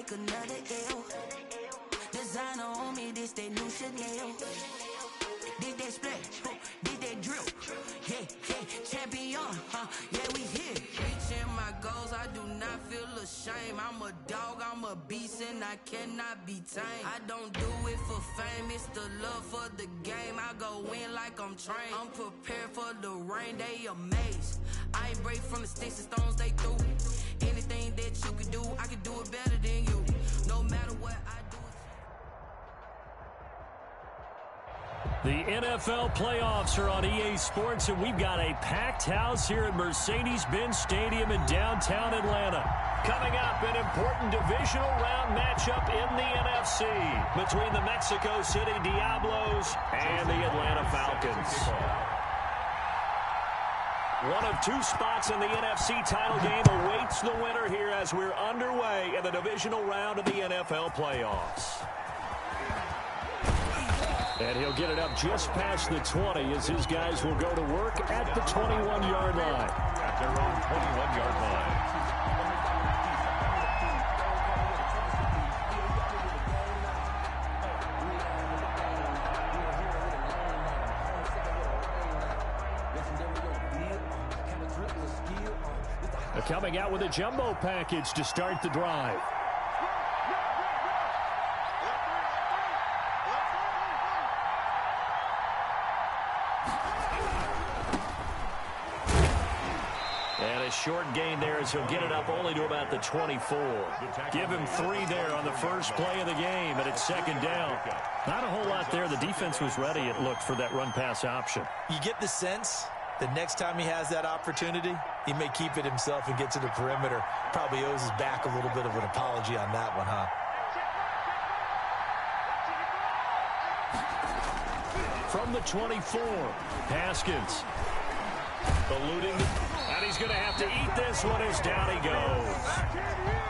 take another L. Designer on me, this they new Chanel. This they splash, this they drip. Yeah, champion, yeah, we here. Reaching my goals, I do not feel ashamed. I'm a dog, I'm a beast, and I cannot be tamed. I don't do it for fame, it's the love for the game. I go in like I'm trained. I'm prepared for the rain, they amazed. I ain't break from the sticks and stones they threw. Anything that you can do, I can do it better than you. No matter what I do. The NFL playoffs are on EA Sports, and we've got a packed house here at Mercedes-Benz Stadium in downtown Atlanta. Coming up, an important divisional round matchup in the NFC between the Mexico City Diablos and the Atlanta Falcons. One of two spots in the NFC title game awaits the winner here as we're underway in the divisional round of the NFL playoffs. And he'll get it up just past the 20 as his guys will go to work at the 21-yard line. At their own 21-yard line. They're coming out with a jumbo package to start the drive. Short gain there as he'll get it up only to about the 24. Give him 3 there on the first play of the game, and it's second down. Not a whole lot there. The defense was ready, it looked, for that run-pass option. You get the sense that next time he has that opportunity, he may keep it himself and get to the perimeter. Probably owes his back a little bit of an apology on that one, huh? From the 24, Haskins. Eluding, and he's going to have to eat this one as down he goes.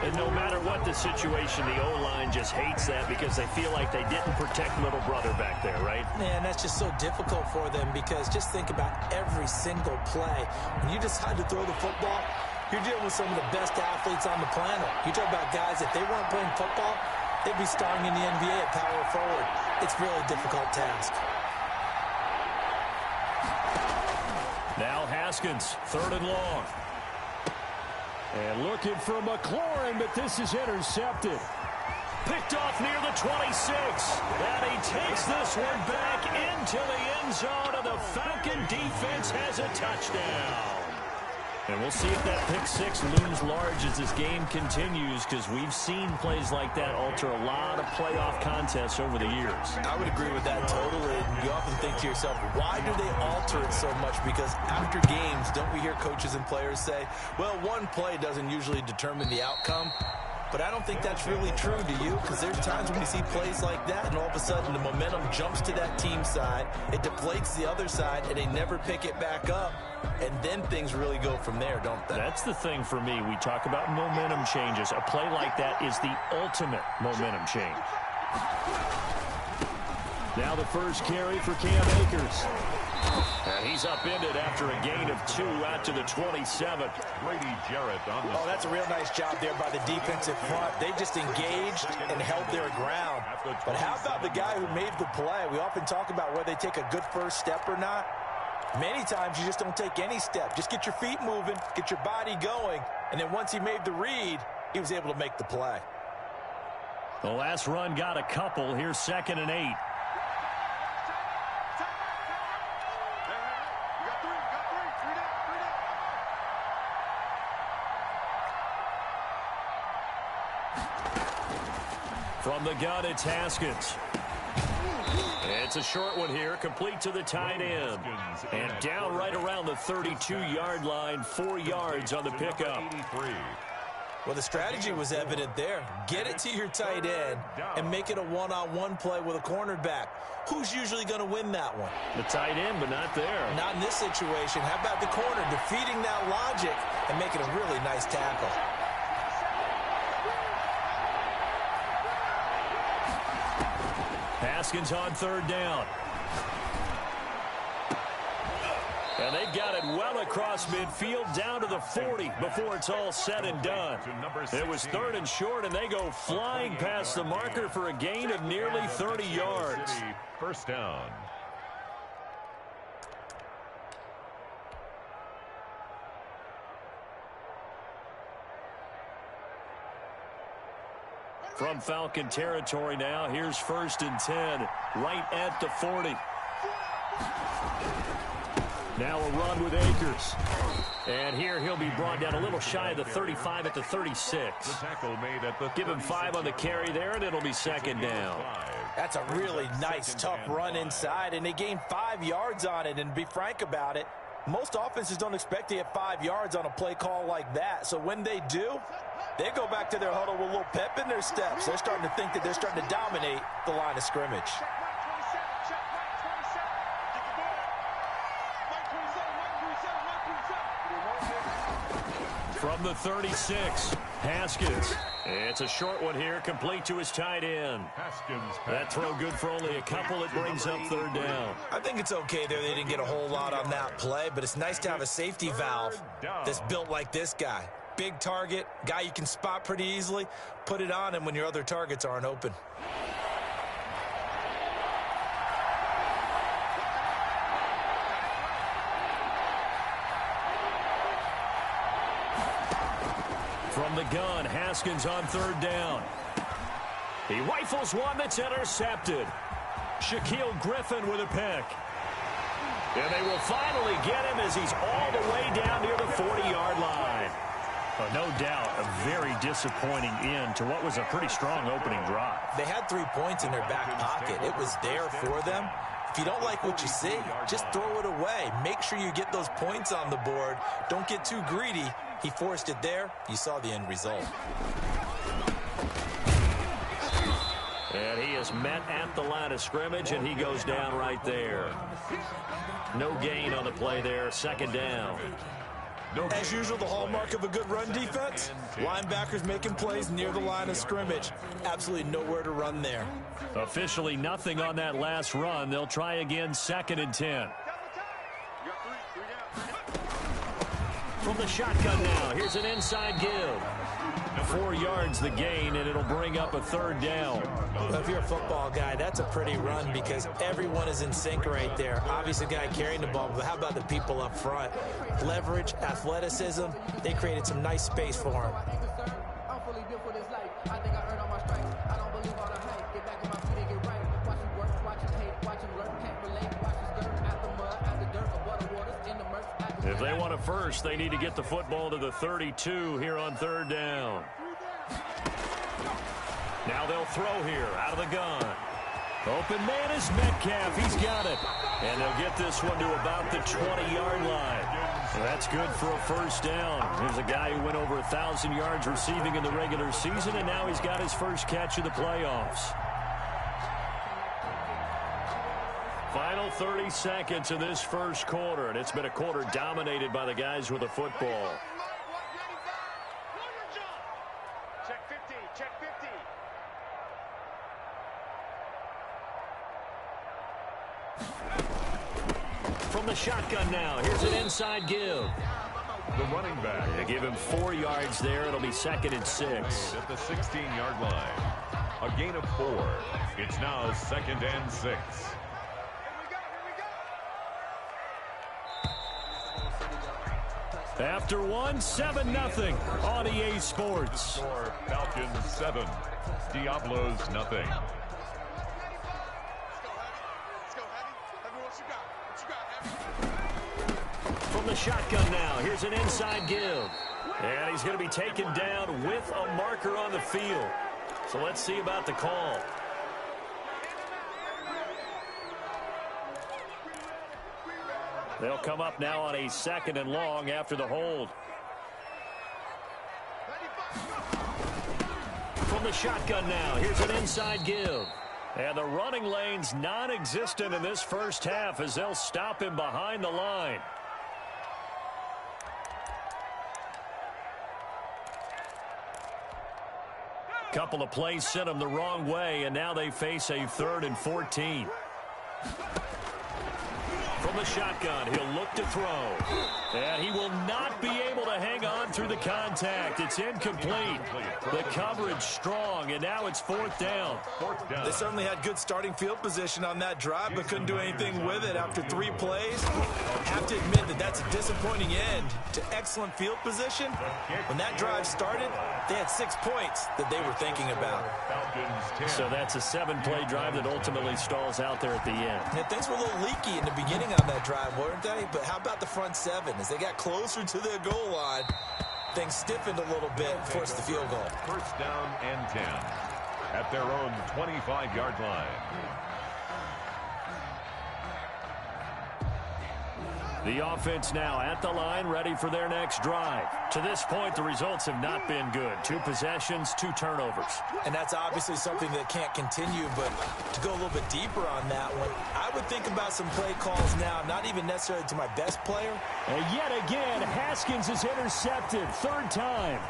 And no matter what the situation, the O-line just hates that because they feel like they didn't protect little brother back there, right? Man, that's just so difficult for them because just think about every single play. When you decide to throw the football, you're dealing with some of the best athletes on the planet. You talk about guys, if they weren't playing football, they'd be starring in the NBA at power forward. It's a really difficult task. Now Haskins, 3rd and long. And looking for McLaurin, but this is intercepted. Picked off near the 26. And he takes this one back into the end zone, and the Falcon defense has a touchdown. And we'll see if that pick six looms large as this game continues, because we've seen plays like that alter a lot of playoff contests over the years. I would agree with that totally. You often think to yourself, why do they alter it so much? Because after games, don't we hear coaches and players say, well, one play doesn't usually determine the outcome? But I don't think that's really true, do you? Because there's times when you see plays like that, and all of a sudden the momentum jumps to that team side, it deflates the other side, and they never pick it back up. And then things really go from there, don't they? That's the thing for me. We talk about momentum changes. A play like that is the ultimate momentum change. Now the first carry for Cam Akers. And he's upended after a gain of 2 out to the 27. Grady Jarrett on the that's a real nice job there by the defensive front. They just engaged and held their ground. But how about the guy who made the play? We often talk about whether they take a good first step or not. Many times you just don't take any step. Just get your feet moving, get your body going, and then once he made the read, he was able to make the play. The last run got a couple. Here's 2nd and 8. From the gun, it's Haskins. It's a short one here, complete to the tight end. And down right around the 32-yard line, 4 yards on the pickup. Well, the strategy was evident there. Get it to your tight end and make it a one-on-one play with a cornerback. Who's usually going to win that one? The tight end, but not there. Not in this situation. How about the corner defeating that logic and making a really nice tackle? Haskins on 3rd down. And they've got it well across midfield down to the 40 before it's all said and done. It was 3rd and short, and they go flying past the marker for a gain of nearly 30 yards. First down. From Falcon territory now, here's 1st and 10, right at the 40. Now a run with Akers. And here he'll be brought down a little shy of the 35 at the 36. Give him 5 on the carry there, and it'll be 2nd down. That's a really nice, tough run inside, and they gained 5 yards on it. And to be frank about it, most offenses don't expect to get 5 yards on a play call like that. So when they do, they go back to their huddle with a little pep in their steps. They're starting to think that they're starting to dominate the line of scrimmage. From the 36, Haskins. It's a short one here, complete to his tight end. That throw good for only a couple. It brings up 3rd down. I think it's okay there. They didn't get a whole lot on that play, but it's nice to have a safety valve that's built like this guy. Big target, guy you can spot pretty easily. Put it on him when your other targets aren't open. From the gun, Haskins on 3rd down. He rifles one that's intercepted. Shaquille Griffin with a pick. And they will finally get him as he's all the way down near the 40-yard line. No doubt a very disappointing end to what was a pretty strong opening drive. They had 3 points in their back pocket. It was there for them. If you don't like what you see, just throw it away. Make sure you get those points on the board. Don't get too greedy. He forced it there. You saw the end result. And he is met at the line of scrimmage, and he goes down right there. No gain on the play there. 2nd down. As usual, the hallmark of a good run defense, linebackers making plays near the line of scrimmage. Absolutely nowhere to run there. Officially nothing on that last run. They'll try again, 2nd and 10. From the shotgun now, here's an inside give. 4 yards the gain, and it'll bring up a 3rd down. Well, if you're a football guy, that's a pretty run because everyone is in sync right there. Obviously, the guy carrying the ball, but how about the people up front? Leverage, athleticism, they created some nice space for him. If they want a first, they need to get the football to the 32 here on 3rd down. Now they'll throw here out of the gun. Open man is Metcalf. He's got it. And they'll get this one to about the 20-yard line. That's good for a 1st down. Here's a guy who went over 1,000 yards receiving in the regular season, and now he's got his first catch of the playoffs. Final 30 seconds of this first quarter, and it's been a quarter dominated by the guys with the football. Check 50, check 50. From the shotgun now, here's an inside give. The running back. They give him 4 yards there. It'll be 2nd and 6. At the 16-yard line. A gain of 4. It's now 2nd and 6. After one, 7-0 on EA Sports. Falcons 7, Diablos nothing. From the shotgun now, here's an inside give. And he's going to be taken down with a marker on the field. So let's see about the call. They'll come up now on a 2nd and long after the hold. From the shotgun now, here's an inside give. And the running lane's non-existent in this first half as they'll stop him behind the line. Couple of plays sent them the wrong way, and now they face a 3rd and 14. from the shotgun. He'll look to throw. And he will not be able to hang on through the contact. It's incomplete. The coverage strong, and now it's fourth down. They certainly had good starting field position on that drive, but couldn't do anything with it after 3 plays. I have to admit that that's a disappointing end to excellent field position. When that drive started, they had 6 points that they were thinking about. So that's a 7-play drive that ultimately stalls out there at the end. Yeah, things were a little leaky in the beginning on that drive, weren't they? But how about the front 7? As they got closer to their goal line, things stiffened a little bit, forced the field goal. First down and 10 at their own 25-yard line. The offense now at the line, ready for their next drive. To this point, the results have not been good. 2 possessions, 2 turnovers. And that's obviously something that can't continue, but to go a little bit deeper on that one, I would think about some play calls now, not even necessarily to my best player. And yet again, Haskins is intercepted, 3rd time.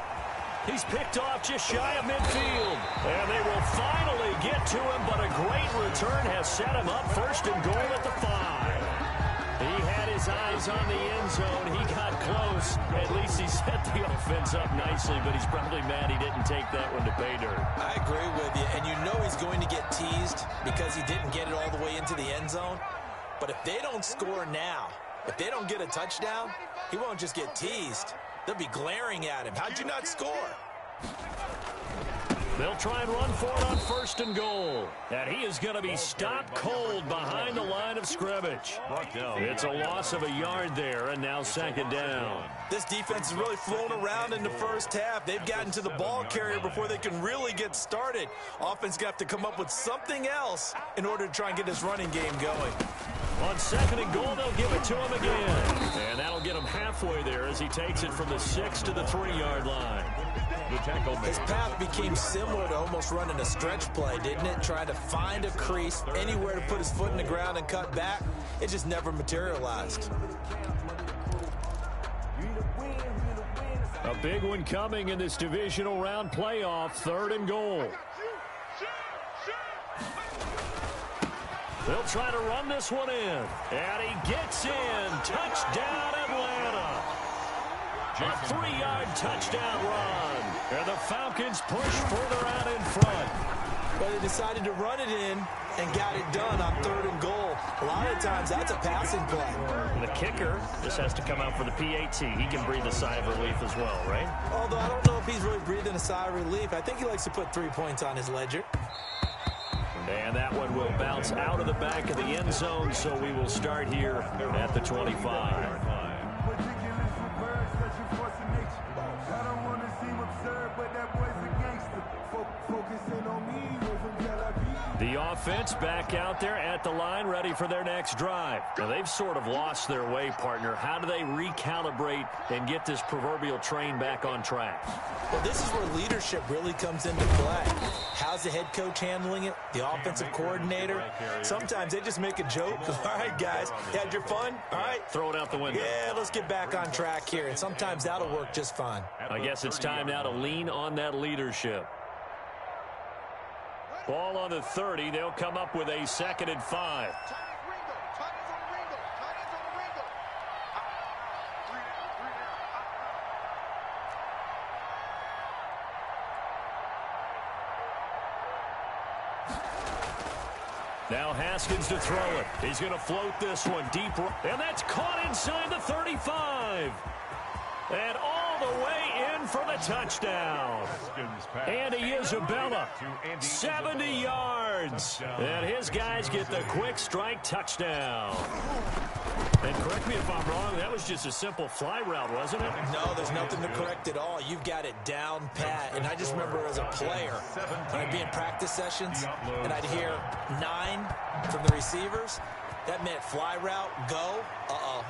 He's picked off just shy of midfield. And they will finally get to him, but a great return has set him up 1st and goal at the 5. He had his eyes on the end zone. He got close. At least he set the offense up nicely, but he's probably mad he didn't take that one to pay dirt. I agree with you, and you know he's going to get teased because he didn't get it all the way into the end zone. But if they don't score now, if they don't get a touchdown, he won't just get teased. They'll be glaring at him. How'd you not score? They'll try and run for it on 1st and goal. And he is going to be stopped cold behind the line of scrimmage. It's a loss of a yard there, and now 2nd down. This defense has really flown around in the first half. They've gotten to the ball carrier before they can really get started. Offense got to come up with something else in order to try and get this running game going. On 2nd and goal, they'll give it to him again. And that'll get him halfway there as he takes it from the 6 to the 3-yard line. His path became similar to almost running a stretch play, didn't it? Trying to find a crease, anywhere to put his foot in the ground and cut back. It just never materialized. A big one coming in this divisional round playoff, 3rd and goal. They'll try to run this one in. And he gets in. Touchdown, Atlanta. A 3-yard touchdown run. And the Falcons push further out in front. But they decided to run it in and got it done on 3rd and goal. A lot of times that's a passing play. The kicker just has to come out for the PAT. He can breathe a sigh of relief as well, right? Although I don't know if he's really breathing a sigh of relief. I think he likes to put 3 points on his ledger. And that one will bounce out of the back of the end zone, so we will start here at the 25. The offense back out there at the line, ready for their next drive. Now, they've sort of lost their way, partner. How do they recalibrate and get this proverbial train back on track? Well, this is where leadership really comes into play. How's the head coach handling it? The offensive coordinator? Sometimes they just make a joke. All right, guys, you had your fun? All right. Throw it out the window. Yeah, let's get back on track here. And sometimes that'll work just fine. I guess it's time now to lean on that leadership. Ball on the 30. They'll come up with a 2nd and 5. Now Haskins to throw it. He's going to float this one deep. And that's caught inside the 35. And all the way in for the touchdown. Andy Isabella, 70 yards. And his guys get the quick strike touchdown. And correct me if I'm wrong, that was just a simple fly route, wasn't it? No, there's nothing to correct at all. You've got it down pat. And I just remember as a player, when I'd be in practice sessions, and I'd hear 9 from the receivers, that meant fly route, go,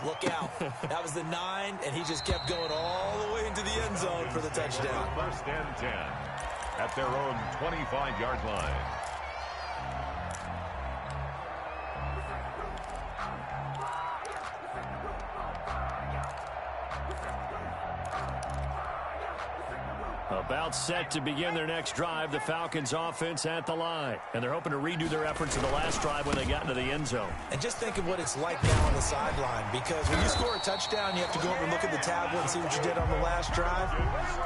look out. That was the 9, and he just kept going all the way into the end zone for the touchdown. 1st and 10 at their own 25-yard line. About set to begin their next drive, the Falcons offense at the line. And they're hoping to redo their efforts in the last drive when they got into the end zone. And just think of what it's like now on the sideline, because when you score a touchdown, you have to go over and look at the tablet and see what you did on the last drive.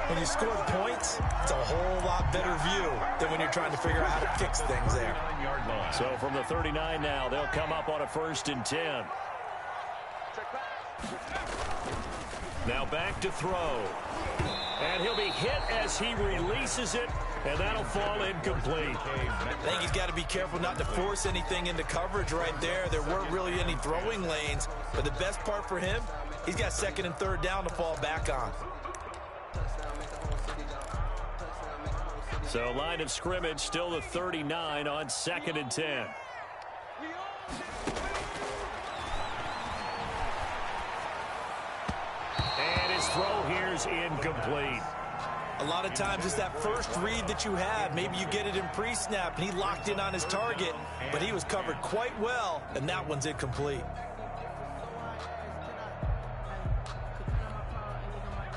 When you score points, it's a whole lot better view than when you're trying to figure out how to fix things there. So from the 39 now, they'll come up on a 1st and 10. Now back to throw. And he'll be hit as he releases it, and that'll fall incomplete. I think he's got to be careful not to force anything into coverage right there. There weren't really any throwing lanes, but the best part for him, he's got 2nd and 3rd down to fall back on. So line of scrimmage, still the 39 on 2nd and 10. And his throw here's incomplete. A lot of times it's that first read that you have. Maybe you get it in pre-snap, and he locked in on his target, but he was covered quite well, and that one's incomplete.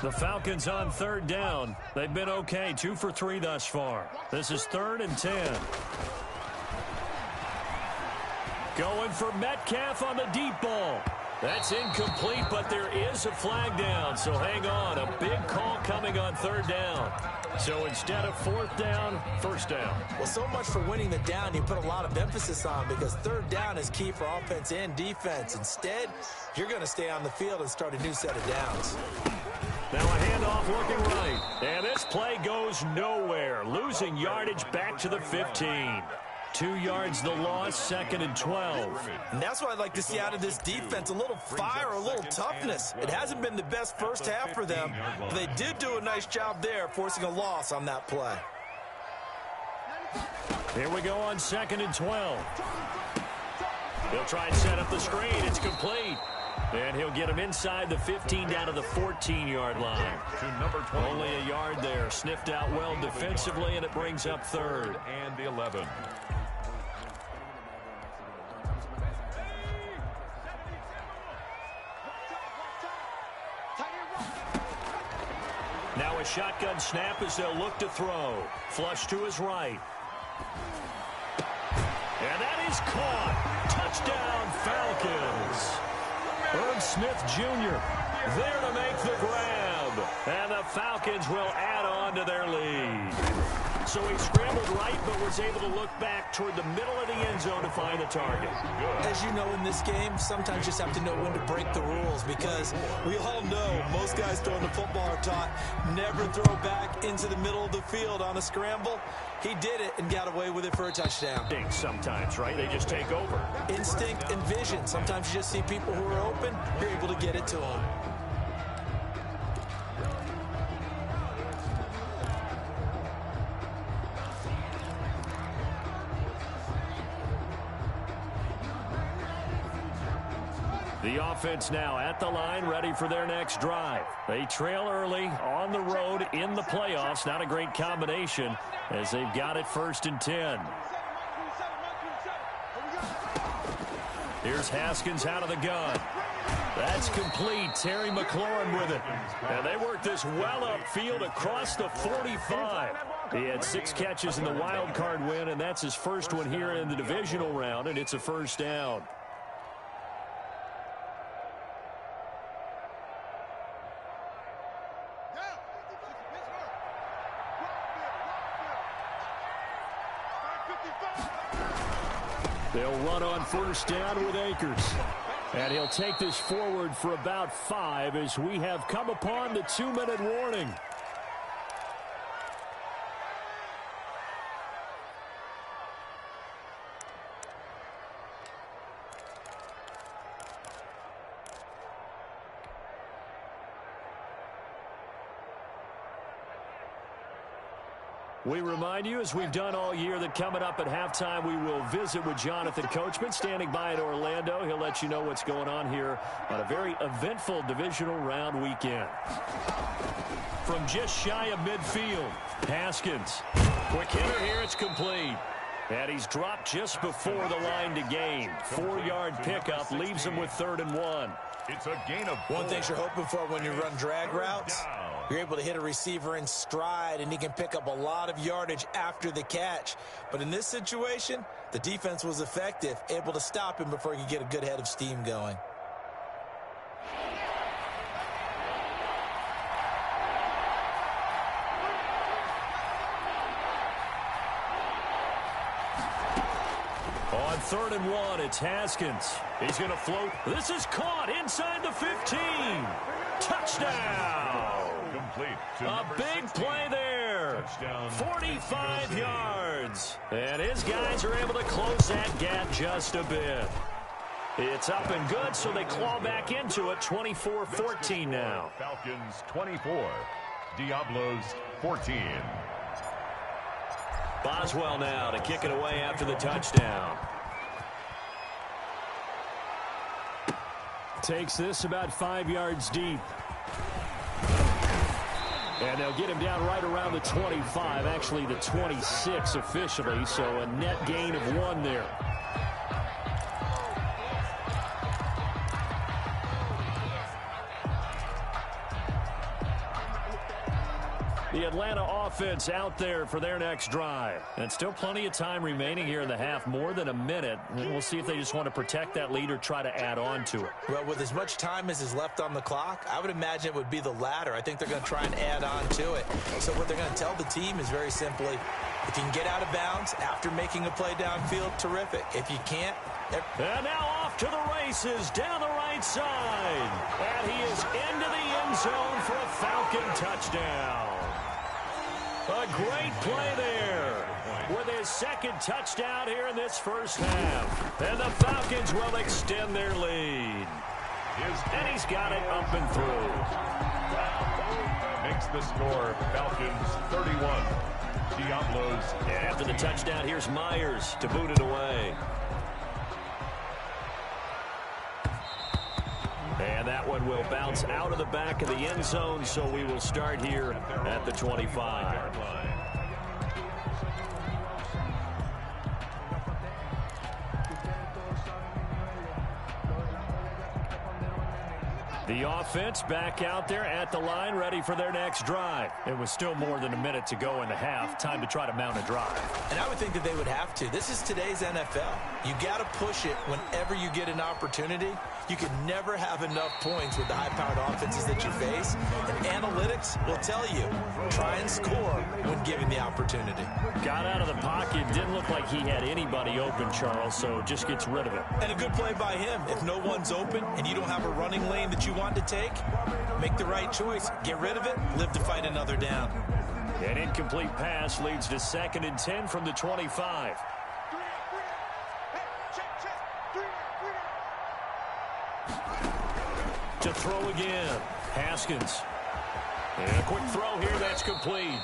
The Falcons on 3rd down. They've been okay, 2 for 3 thus far. This is 3rd and 10. Going for Metcalf on the deep ball. That's incomplete, but there is a flag down, so hang on. A big call coming on 3rd down. So instead of 4th down, 1st down. Well, so much for winning the down you put a lot of emphasis on, because 3rd down is key for offense and defense. Instead, you're going to stay on the field and start a new set of downs. Now a handoff looking right. And this play goes nowhere. Losing yardage back to the 15. 2 yards the loss, 2nd and 12. And that's what I'd like to see out of this defense, a little fire, a little toughness. It hasn't been the best first half for them, but they did do a nice job there, forcing a loss on that play. Here we go on 2nd and 12. He'll try and set up the screen. It's complete. And he'll get him inside the 15 down to the 14-yard line. Only a yard there. Sniffed out well defensively, and it brings up 3rd and 11. Now a shotgun snap as they'll look to throw. Flush to his right. And that is caught. Touchdown, Falcons. Warz0ne Jr. there to make the grab. And the Falcons will add on to their lead. So he scrambled right, but was able to look back toward the middle of the end zone to find the target. As you know, in this game, sometimes you just have to know when to break the rules, because we all know most guys throwing the football are taught never throw back into the middle of the field on a scramble. He did it and got away with it for a touchdown. Sometimes, right? They just take over. Instinct and vision. Sometimes you just see people who are open, you're able to get it to them. The offense now at the line, ready for their next drive. They trail early on the road in the playoffs. Not a great combination as they've got it 1st and 10. Here's Haskins out of the gun. That's complete. Terry McLaurin with it. And they work this well upfield across the 45. He had 6 catches in the wild card win, and that's his first one here in the divisional round, and it's a 1st down. They'll run on 1st down with Akers. And he'll take this forward for about 5 as we have come upon the 2-minute warning. We remind you, as we've done all year, that coming up at halftime, we will visit with Jonathan Coachman, standing by in Orlando. He'll let you know what's going on here on a very eventful divisional round weekend. From just shy of midfield, Haskins. Quick hitter here, it's complete. And he's dropped just before the line to gain. 4-yard pickup leaves him with 3rd and 1. It's a gain of 4. One thing you're hoping for when you run drag routes, You're able to hit a receiver in stride, and he can pick up a lot of yardage after the catch. But in this situation, the defense was effective, able to stop him before he could get a good head of steam going. On 3rd and 1, it's Haskins. He's going to float. This is caught inside the 15. Touchdown. Complete to A big 16. play there. Touchdown. 45 yards. And his guys are able to close that gap just a bit. It's up and good, so they claw back into it. 24-14 now. Falcons 24. Diablos 14. Warz0ne now to kick it away after the touchdown. Takes this about 5 yards deep. And they'll get him down right around the 25, actually the 26 officially, so a net gain of 1 there. The Atlanta offense out there for their next drive. And still plenty of time remaining here in the half, more than a minute. And we'll see if they just want to protect that lead or try to add on to it. Well, with as much time as is left on the clock, I would imagine it would be the latter. I think they're going to try and add on to it. So what they're going to tell the team is very simply, if you can get out of bounds after making a play downfield, terrific. If you can't... And now off to the races down the right side. And he is into the end zone for a Falcon touchdown. A great play there with his second touchdown here in this first half. And the Falcons will extend their lead. And he's got it up and through. Makes the score Falcons 31. Diablos. After the touchdown, here's Myers to boot it away. And that one will bounce out of the back of the end zone, so we will start here at the 25. The offense back out there at the line, ready for their next drive. It was still more than a minute to go in the half. Time to try to mount a drive. And I would think that they would have to. This is today's NFL. You got to push it whenever you get an opportunity. You can never have enough points with the high-powered offenses that you face. And analytics will tell you, try and score when given the opportunity. Got out of the pocket. Didn't look like he had anybody open, Charles, so just gets rid of it. And a good play by him. If no one's open and you don't have a running lane that you want to take, make the right choice. Get rid of it. Live to fight another down. An incomplete pass leads to 2nd and 10 from the 25. To throw again. Haskins. And a quick throw here. That's complete.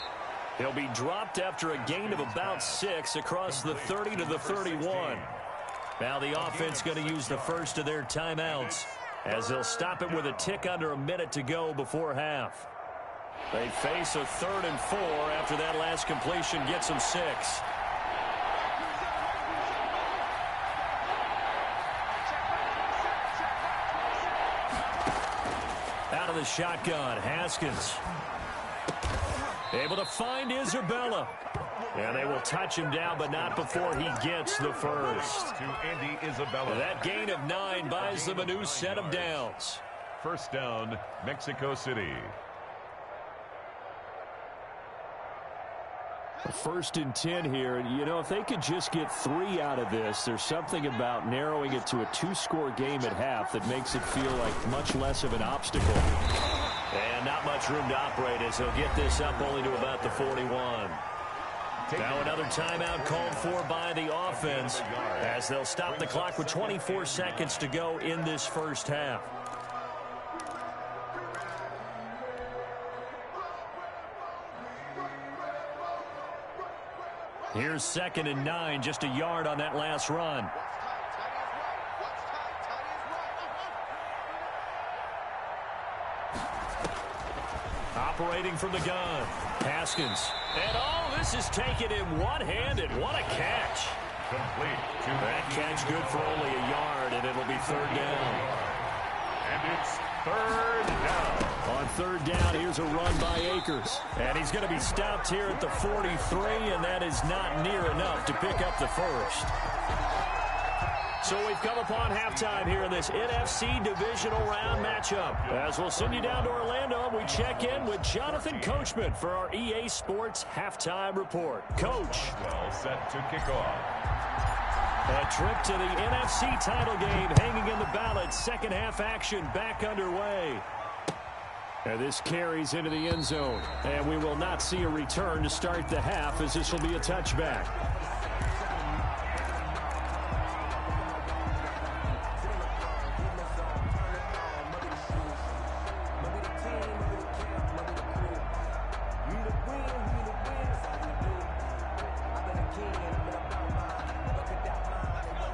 He'll be dropped after a gain of about 6 across the 30 to the 31. Now the offense going to use the first of their timeouts as they'll stop it with a tick under a minute to go before half. They face a 3rd and 4 after that last completion gets them 6. Out of the shotgun, Haskins. Able to find Isabella. And they will touch him down, but not before he gets the first. To Andy Isabella. That gain of 9 buys them a new set of downs. First down, Mexico City. 1st and 10 here. You know, if they could just get 3 out of this, there's something about narrowing it to a 2-score game at half that makes it feel like much less of an obstacle. And not much room to operate as he'll get this up only to about the 41. Now another timeout called for by the offense as they'll stop the clock with 24 seconds to go in this first half. Here's 2nd and 9, just a yard on that last run. Operating from the gun, Haskins. And this is taken in one-handed. What a catch. Complete. That catch good for only a yard, and it'll be 3rd down. And it's 3rd down. On third down. Here's a run by Akers. And he's going to be stopped here at the 43, and that is not near enough to pick up the first. So we've come upon halftime here in this NFC Divisional Round matchup. As we'll send you down to Orlando, we check in with Jonathan Coachman for our EA Sports Halftime Report. Coach. Well set to kick off. A trip to the NFC title game hanging in the balance. Second half action back underway. And this carries into the end zone. And we will not see a return to start the half, as this will be a touchback.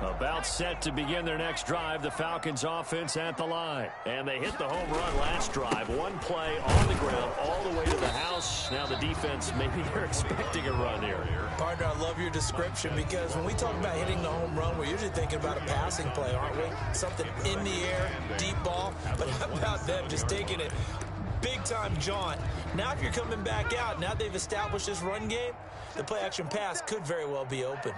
About set to begin their next drive. The Falcons offense at the line. And they hit the home run last drive. One play on the ground all the way to the house. Now the defense, maybe they're expecting a run here. Partner, I love your description, because when we talk about hitting the home run, we're usually thinking about a passing play, aren't we? Something in the air, deep ball. But how about them just taking it big-time jaunt? Now if you're coming back out, now they've established this run game, the play-action pass could very well be open.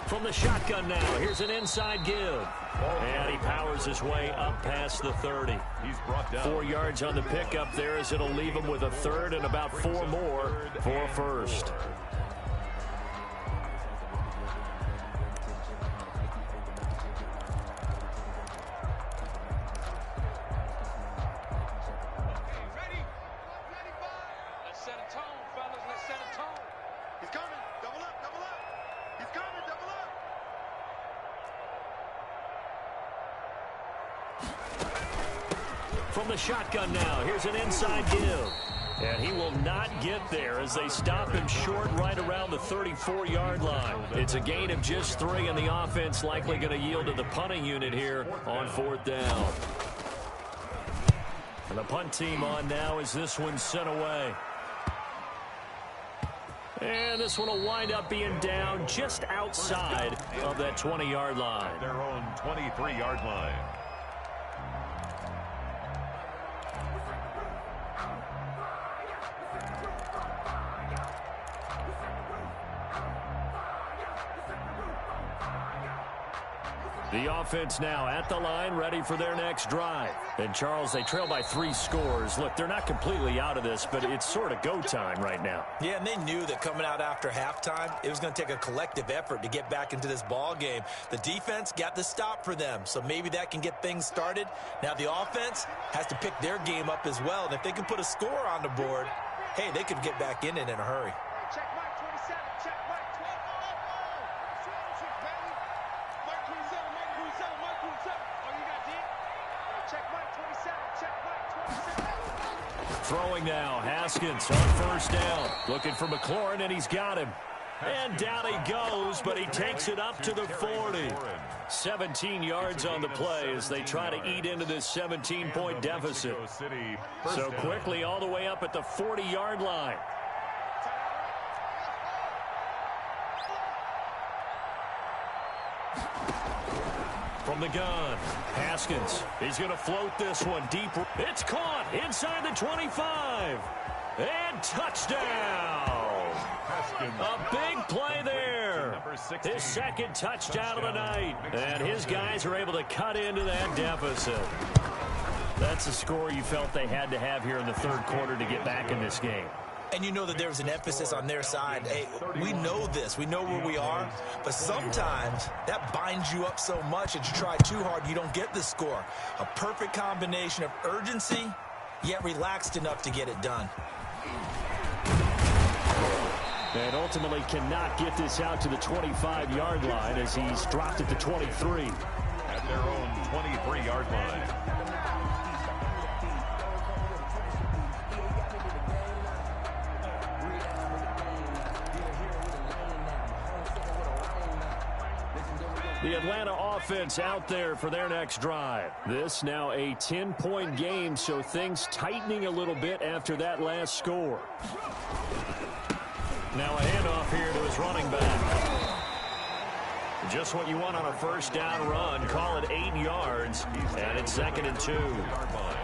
From the shotgun now, here's an inside give. And he powers his way up past the 30. He's brought down 4 yards on the pickup there, as it'll leave him with a third and about 4 more for a first. From the shotgun now, here's an inside give. And he will not get there as they stop him short right around the 34-yard line. It's a gain of just 3, and the offense likely going to yield to the punting unit here on 4th down. And the punt team on now as this one's sent away. And this one will wind up being down just outside of that 20-yard line. their own 23-yard line. The offense now at the line, ready for their next drive. And, Charles, they trail by 3 scores. Look, they're not completely out of this, but it's sort of go time right now. Yeah, and they knew that coming out after halftime, it was going to take a collective effort to get back into this ball game. The defense got the stop for them, so maybe that can get things started. Now the offense has to pick their game up as well, and if they can put a score on the board, hey, they could get back in it in a hurry. Check Mike 27. Check Mike 12. Mike 27. Mike 27. Oh, you got D? Check Mike 27. Check Mike 27. Throwing now, Haskins on first down. Looking for McLaurin, and he's got him. And down he goes, but he takes it up to the 40. 17 yards on the play as they try to eat into this 17-point deficit. So quickly all the way up at the 40-yard line. From the gun, Haskins. He's going to float this one deep. It's caught inside the 25. And touchdown. A big play there. His second touchdown of the night. And his guys are able to cut into that deficit. That's a score you felt they had to have here in the third quarter to get back in this game. And you know that there was an emphasis on their side. Hey, we know this. We know where we are. But sometimes that binds you up so much that you try too hard, you don't get the score. A perfect combination of urgency, yet relaxed enough to get it done. And ultimately cannot get this out to the 25-yard line as he's dropped at the 23. At their own 23-yard line. The Atlanta offense out there for their next drive. This now a 10-point game, so things tightening a little bit after that last score. Now a handoff here to his running back. Just what you want on a first down run. Call it 8 yards, and it's 2nd and 2.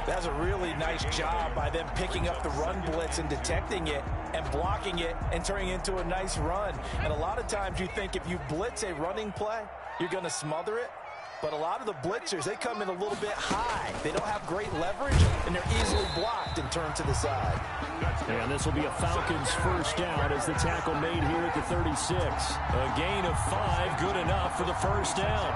That's a really nice job by them picking up the run blitz and detecting it and blocking it and turning it into a nice run. And a lot of times you think if you blitz a running play, you're going to smother it. But a lot of the blitzers, they come in a little bit high. They don't have great leverage, and they're easily blocked and turned to the side. And this will be a Falcons first down as the tackle made here at the 36. A gain of 5, good enough for the first down.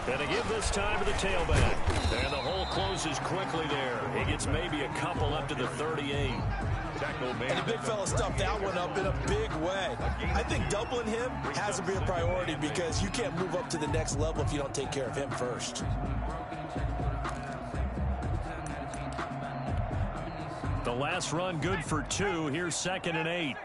And they give this time to the tailback. And the hole closes quickly there. He gets maybe a couple up to the 38. And the big fella stuffed that one up in a big way. I think doubling him has to be a priority because you can't move up to the next level if you don't take care of him first. The last run good for 2. Here's 2nd and 8.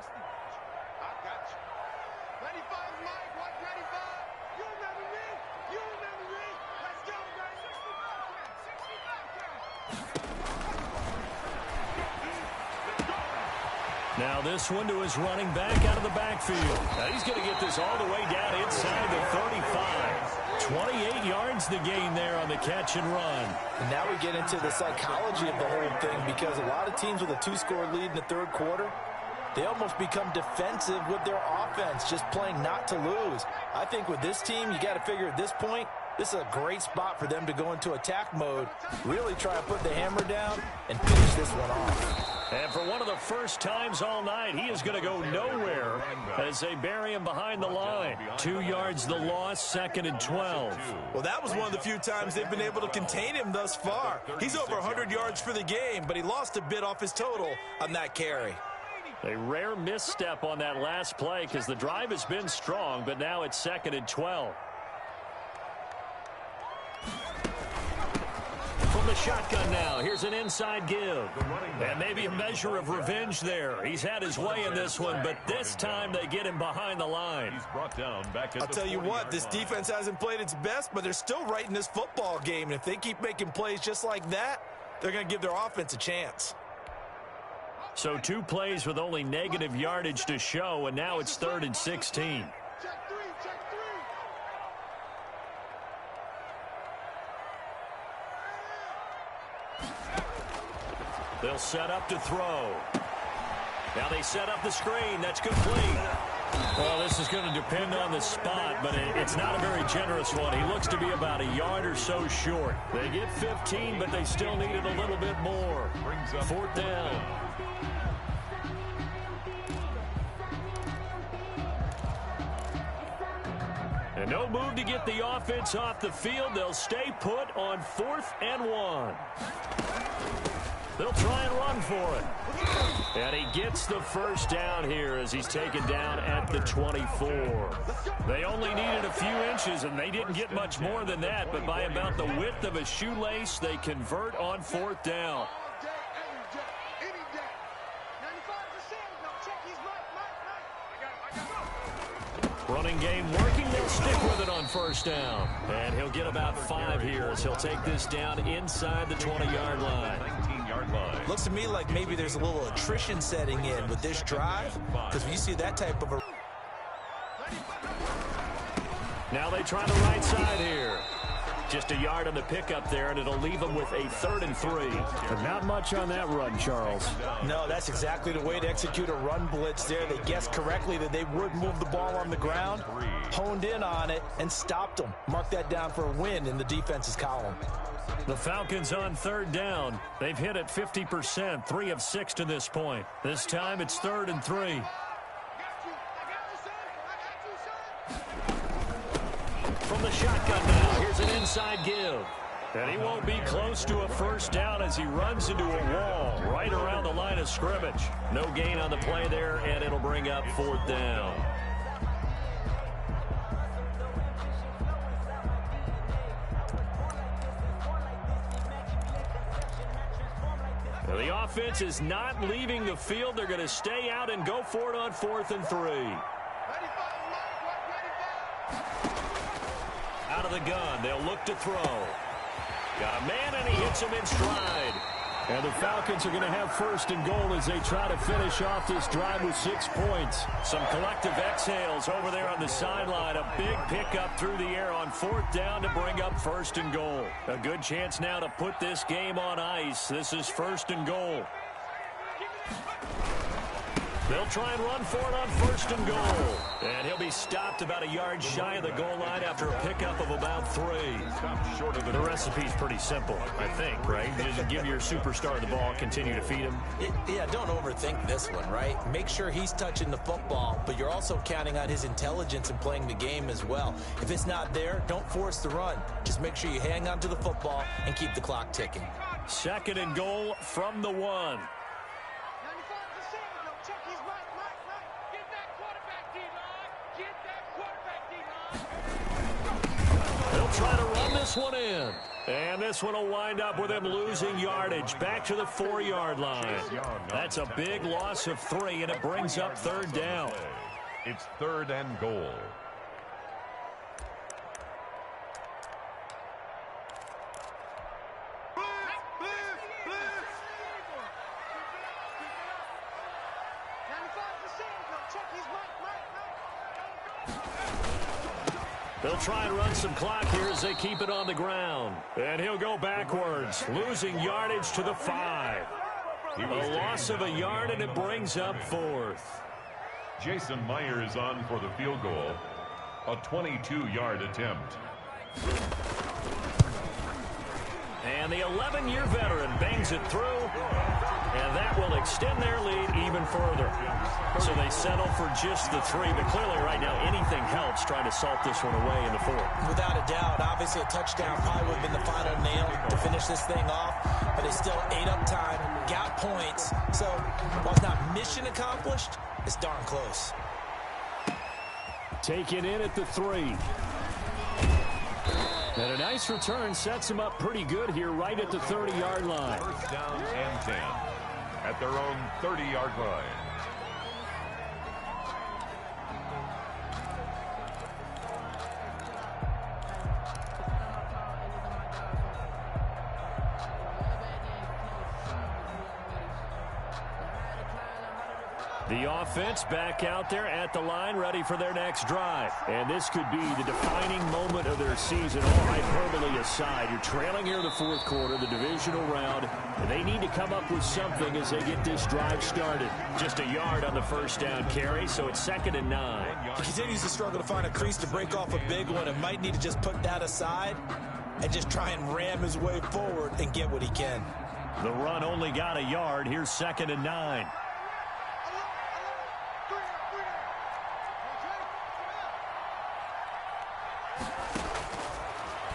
Now this one to his running back out of the backfield. Now he's going to get this all the way down inside the 35. 28 yards the gain there on the catch and run. And now we get into the psychology of the whole thing because a lot of teams with a 2-score lead in the third quarter, they almost become defensive with their offense, just playing not to lose. I think with this team, you got to figure at this point, this is a great spot for them to go into attack mode, really try to put the hammer down and finish this one off. And for one of the first times all night, he is going to go nowhere as they bury him behind the line. 2 yards the loss, 2nd and 12. Well, that was one of the few times they've been able to contain him thus far. He's over 100 yards for the game, but he lost a bit off his total on that carry. A rare misstep on that last play because the drive has been strong, but now it's 2nd and 12. From the shotgun now, here's an inside give. And maybe a measure of revenge there. He's had his way in this one, but this time they get him behind the line. I'll tell you what, this defense hasn't played its best, but they're still right in this football game. And if they keep making plays just like that, they're going to give their offense a chance. So 2 plays with only negative yardage to show, and now it's 3rd and 16. They'll set up to throw. Now they set up the screen. That's complete. Well, this is going to depend on the spot, but it's not a very generous one. He looks to be about a yard or so short. They get 15, but they still need it a little bit more. 4th down. And no move to get the offense off the field. They'll stay put on 4th and 1. They'll try and run for it. And he gets the first down here as he's taken down at the 24. They only needed a few inches, and they didn't get much more than that. But by about the width of a shoelace, they convert on 4th down. Running game working. They'll stick with it on first down. And he'll get about 5 here as he'll take this down inside the 20-yard line. Looks to me like maybe there's a little attrition setting in with this drive, because when you see that type of a... Now they try the right side here. Just a yard on the pickup there, and it'll leave them with a 3rd and 3. But not much on that run, Charles. No, that's exactly the way to execute a run blitz there. They guessed correctly that they would move the ball on the ground, honed in on it, and stopped them. Mark that down for a win in the defense's column. The Falcons on 3rd down. They've hit it 50%, 3 of 6 to this point. This time it's 3rd and 3. From the shotgun now, here's an inside give. And he won't be close to a first down as he runs into a wall right around the line of scrimmage. No gain on the play there, and it'll bring up 4th down. Now the offense is not leaving the field. They're going to stay out and go for it on 4th and 3. Out of the gun, they'll look to throw. Got a man, and he hits him in stride. And the Falcons are going to have first and goal as they try to finish off this drive with 6 points. Some collective exhales over there on the sideline. A big pickup through the air on 4th down to bring up first and goal. A good chance now to put this game on ice. This is first and goal. They'll try and run for it on first and goal. And he'll be stopped about a yard shy of the goal line after a pickup of about 3. Short of the recipe's pretty simple, I think, right? Just give your superstar the ball, continue to feed him. Yeah, don't overthink this one, right? Make sure he's touching the football, but you're also counting on his intelligence in playing the game as well. If it's not there, don't force the run. Just make sure you hang on to the football and keep the clock ticking. Second and goal from the 1. They'll try to run this one in. And this one will wind up with him losing yardage back to the 4-yard line. That's a big loss of 3, and it brings up 3rd down. It's 3rd and goal. They'll try and run some clock here as they keep it on the ground. And he'll go backwards, losing yardage to the 5. A loss of a yard, and it brings up 4th. Jason Myers on for the field goal. A 22-yard attempt. And the 11-year veteran bangs it through. And that will extend their lead even further. So they settle for just the 3, but clearly right now anything helps trying to salt this one away in the 4th. Without a doubt, obviously a touchdown probably would have been the final nail to finish this thing off, but it's still ate up time, got points. So while it's not mission accomplished, it's darn close. Taken in at the 3. And a nice return sets them up pretty good here right at the 30-yard line. First down and 10 at their own 30-yard line. The offense back out there at the line, ready for their next drive. And this could be the defining moment of their season, all hyperbole aside. You're trailing here in the 4th quarter, the divisional round, and they need to come up with something as they get this drive started. Just a yard on the first down carry, so it's 2nd and 9. He continues to struggle to find a crease to break off a big one and might need to just put that aside and just try and ram his way forward and get what he can. The run only got a yard. Here's 2nd and 9.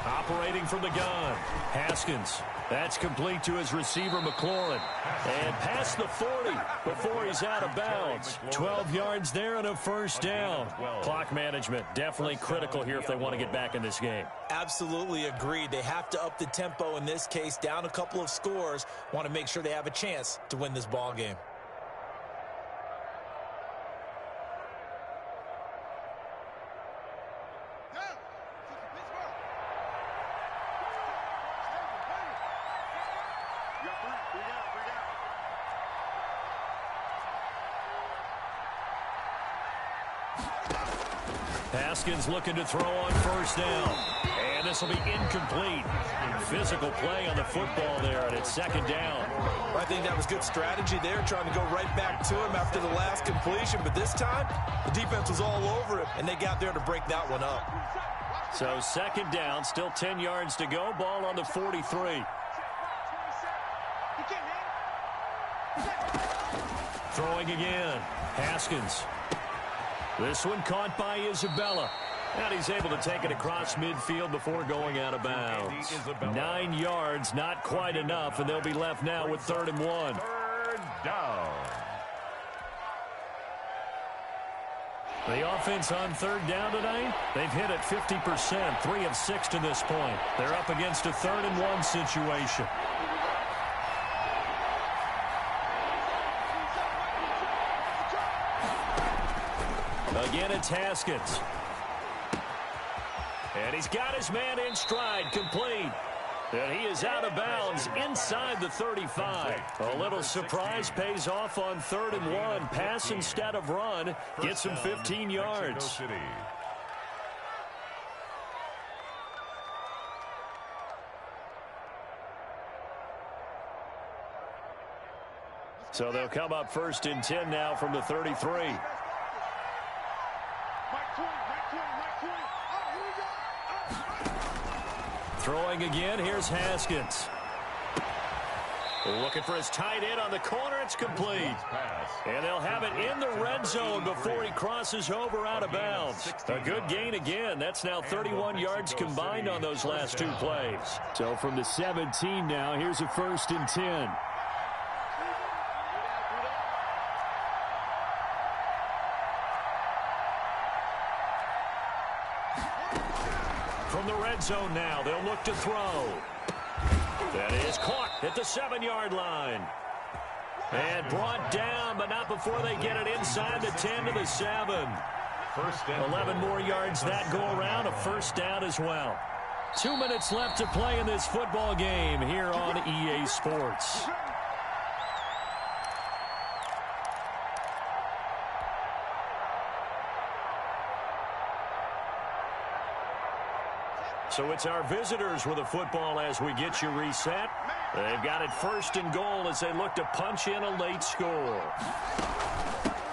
Operating from the gun, Haskins. That's complete to his receiver, McLaurin. And past the 40 before he's out of bounds. 12 yards there and a first down. Clock management definitely critical here if they want to get back in this game. Absolutely agreed. They have to up the tempo in this case, down a couple of scores. Want to make sure they have a chance to win this ball game. Haskins looking to throw on first down. And this will be incomplete. Physical play on the football there, and it's 2nd down. I think that was good strategy there, trying to go right back to him after the last completion. But this time, the defense was all over him, and they got there to break that one up. So 2nd down, still 10 yards to go. Ball on the 43. Throwing again. Haskins. This one caught by Isabella. And he's able to take it across midfield before going out of bounds. 9 yards, not quite enough, and they'll be left now with 3rd and 1. 3rd down. The offense on 3rd down tonight, they've hit it 50%, 3 of 6 to this point. They're up against a 3rd and 1 situation. Again, it's Haskins. And he's got his man in stride, complete. And he is out of bounds inside the 35. A little surprise pays off on 3rd and 1. Pass instead of run. Gets him 15 yards. So they'll come up 1st and 10 now from the 33. Throwing again, here's Haskins. Looking for his tight end on the corner. It's complete. And they'll have it in the red zone before he crosses over out of bounds. A good gain again. That's now 31 yards combined on those last 2 plays. So from the 17 now, here's a 1st and 10. From the red zone now, they'll look to throw. That is caught at the 7-yard line. And brought down, but not before they get it inside the 10 to the 7. 11 more yards that go around, a 1st down as well. 2 minutes left to play in this football game here on EA Sports. So it's our visitors with the football as we get you reset. They've got it 1st and goal as they look to punch in a late score.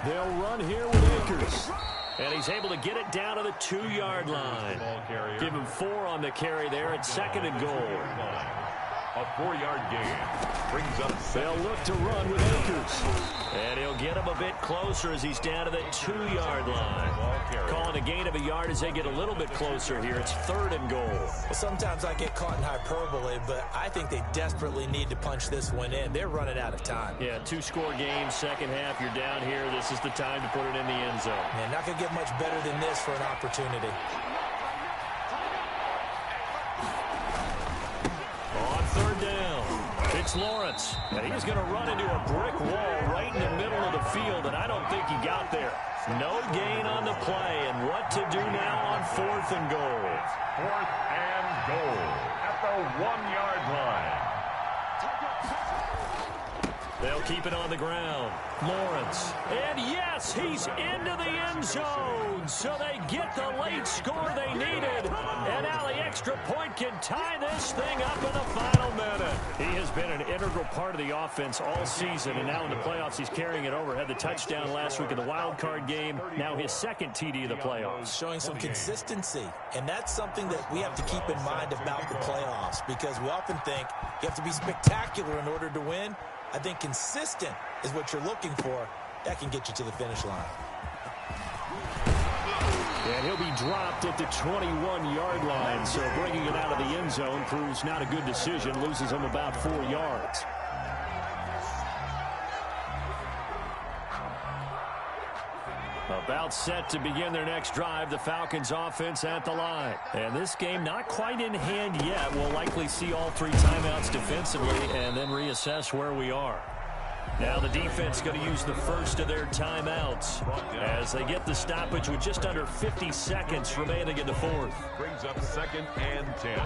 They'll run here with Akers. And he's able to get it down to the 2-yard line. Give him 4 on the carry there at 2nd and goal. A 4-yard gain. Brings up. They'll look to run with Akers. And he'll get him a bit closer as he's down to the 2-yard line. Calling a gain of a yard as they get a little bit closer here. It's 3rd and goal. Well, sometimes I get caught in hyperbole, but I think they desperately need to punch this one in. They're running out of time. Yeah, 2-score game, second half. You're down here. This is the time to put it in the end zone. Man, not going to get much better than this for an opportunity. On 3rd down, it's Lawrence. And he's going to run into a brick wall right in the middle of the field, and I don't think he got there. No gain on the play, and what to do now on 4th and goal. 4th and goal at the 1-yard line. They'll keep it on the ground. Lawrence. And yes, he's into the end zone. So they get the late score they needed. And now the extra point can tie this thing up in the final minute. He has been an integral part of the offense all season. And now in the playoffs, he's carrying it over. Had the touchdown last week in the wild card game. Now his 2nd TD of the playoffs. Showing some consistency. And that's something that we have to keep in mind about the playoffs. Because we often think you have to be spectacular in order to win. I think consistent is what you're looking for. That can get you to the finish line. And he'll be dropped at the 21-yard line. So bringing it out of the end zone proves not a good decision. Loses him about 4 yards. About set to begin their next drive, the Falcons offense at the line. And this game not quite in hand yet. We'll likely see all 3 timeouts defensively and then reassess where we are. Now the defense going to use the first of their timeouts as they get the stoppage with just under 50 seconds remaining in the 4th. Brings up 2nd and 10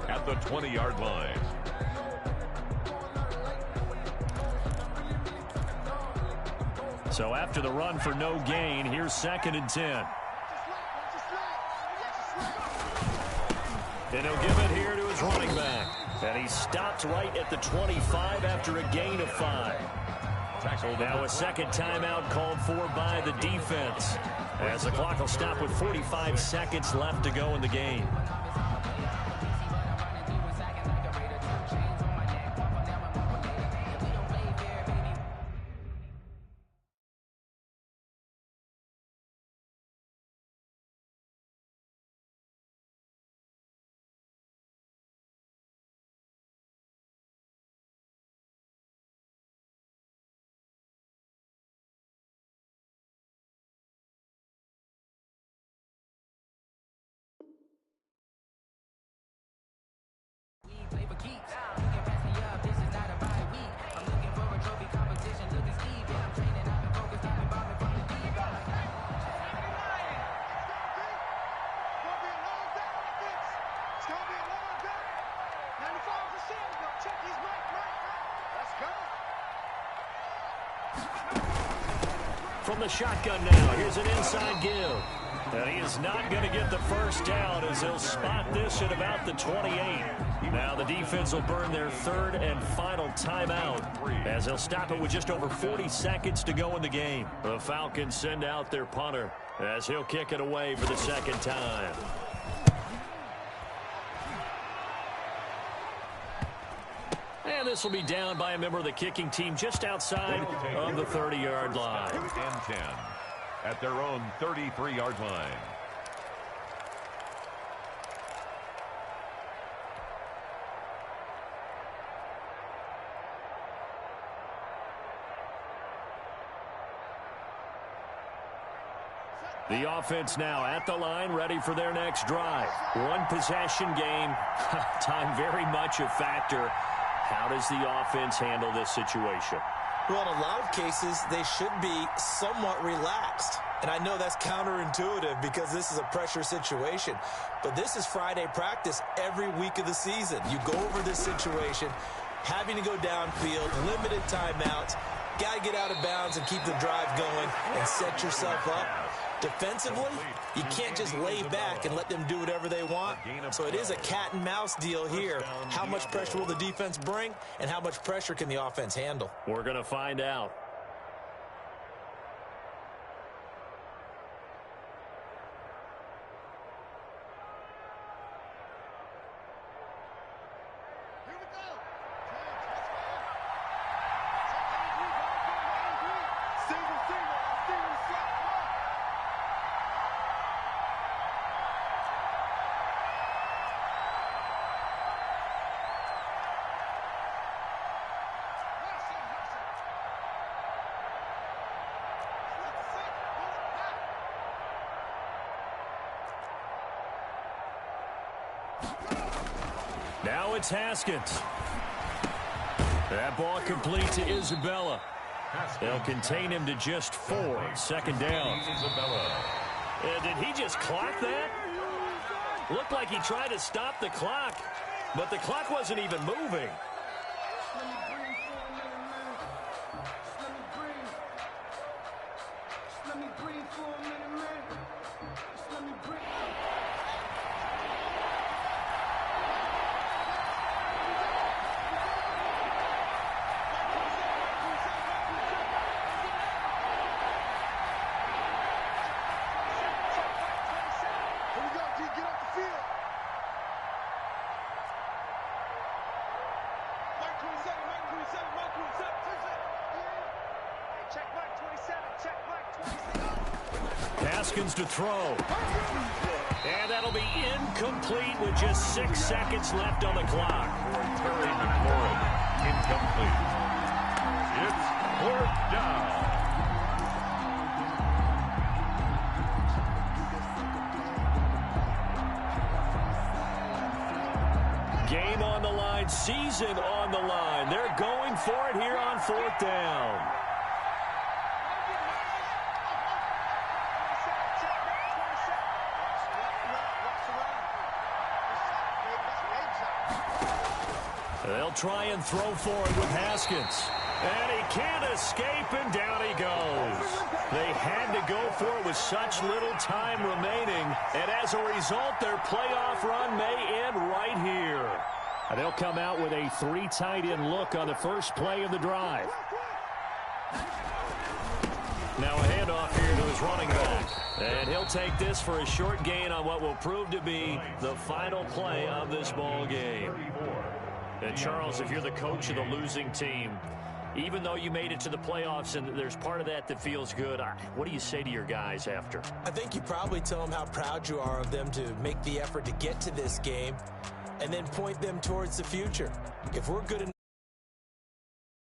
at the 20-yard line. So after the run for no gain, here's 2nd and 10. And he'll give it here to his running back. And he stopped right at the 25 after a gain of 5. So now a 2nd timeout called for by the defense, as the clock will stop with 45 seconds left to go in the game. From the shotgun now, here's an inside give. And he is not going to get the first down as he'll spot this at about the 28. Now the defense will burn their third and final timeout as they'll stop it with just over 40 seconds to go in the game. The Falcons send out their punter as he'll kick it away for the second time. And this will be down by a member of the kicking team just outside of the 30-yard line. And 10 at their own 33-yard line. The offense now at the line, ready for their next drive. One possession game. Time very much a factor. How does the offense handle this situation? Well, in a lot of cases, they should be somewhat relaxed. And I know that's counterintuitive because this is a pressure situation. But this is Friday practice every week of the season. You go over this situation, having to go downfield, limited timeouts, got to get out of bounds and keep the drive going and set yourself up. Defensively, you can't just lay back and let them do whatever they want. So it is a cat and mouse deal here. How much pressure will the defense bring, and how much pressure can the offense handle? We're going to find out. Now it's Haskins. That ball complete to Isabella. They'll contain him to just 4. Second down. Did he just clock that? Looked like he tried to stop the clock, but the clock wasn't even moving. Haskins to throw. And that'll be incomplete with just 6 seconds left on the clock. Terry McLaurin, incomplete. It's 4th down. Game on the line, season on the line. They're going for it here on 4th down. They'll try and throw for it with Haskins. And he can't escape, and down he goes. They had to go for it with such little time remaining. And as a result, their playoff run may end right here. And they'll come out with a 3 tight end look on the first play of the drive. Now a handoff here to his running back. And he'll take this for a short gain on what will prove to be the final play of this ball game. And Charles, if you're the coach of the losing team, even though you made it to the playoffs and there's part of that that feels good, what do you say to your guys after? I think you probably tell them how proud you are of them to make the effort to get to this game and then point them towards the future. If we're good enough